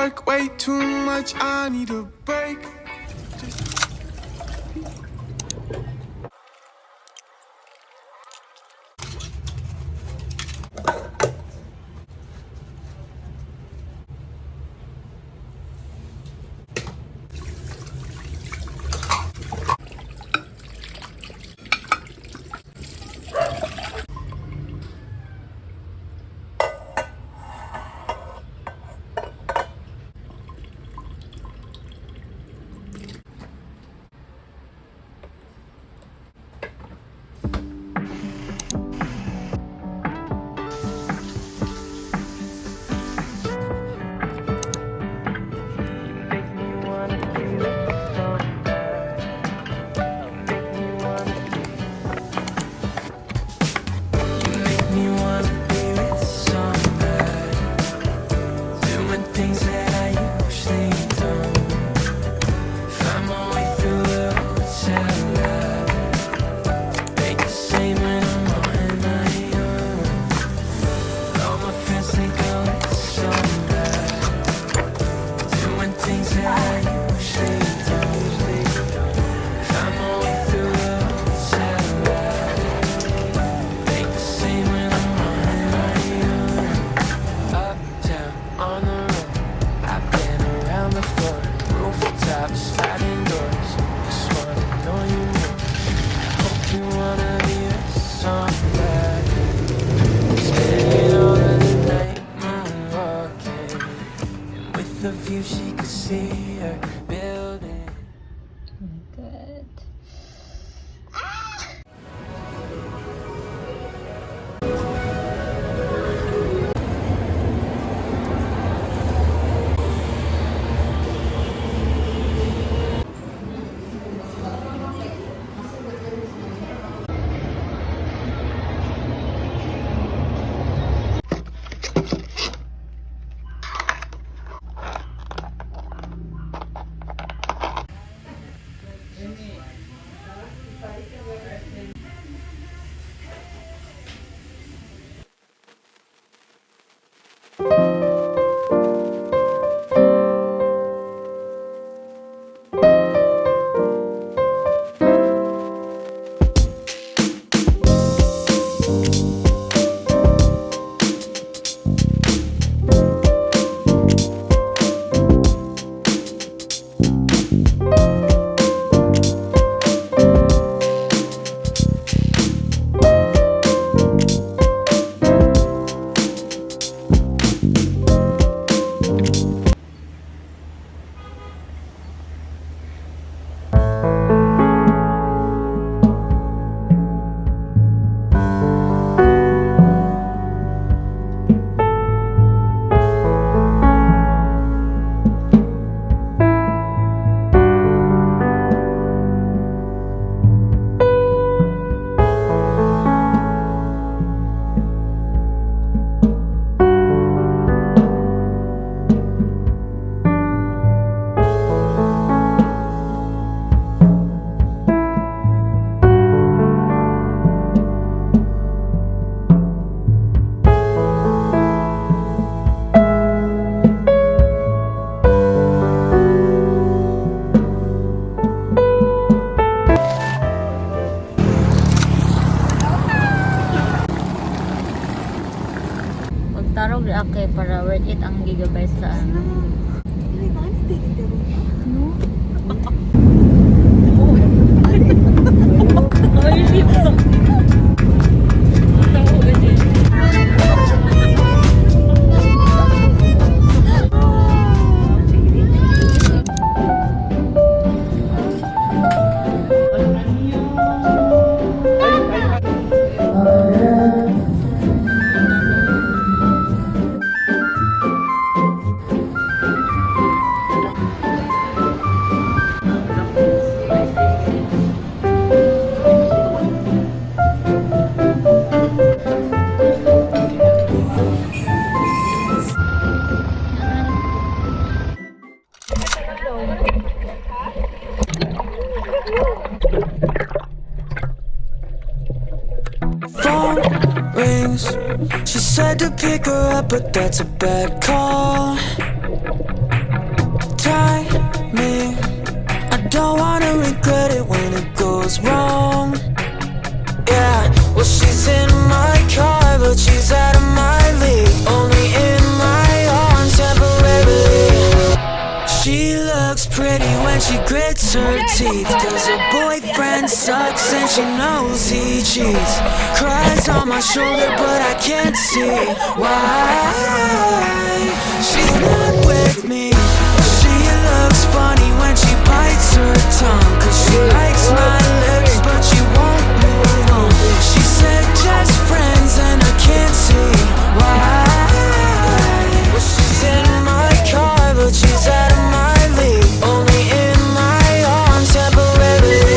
work way too much, I need a break. The view she could see her building. Good. Tarong di ake para worth it ang gigabytes sa ano. Phone rings. She said to pick her up, but that's a bad call. don't wanna regret it when it goes wrong. Yeah, well she's in my car, but she's out of my league. Only in my arms temporarily. She looks pretty when she grits her teeth, cause her boyfriend sucks and she knows he cheats. Cries on my shoulder but I can't see why she's not with me. She looks funny when she bites her tongue, cause she likes my lips but she won't move on. She said just friends and I can't see why. Well, she's in my car but she's out of my league. Only in my arms temporarily.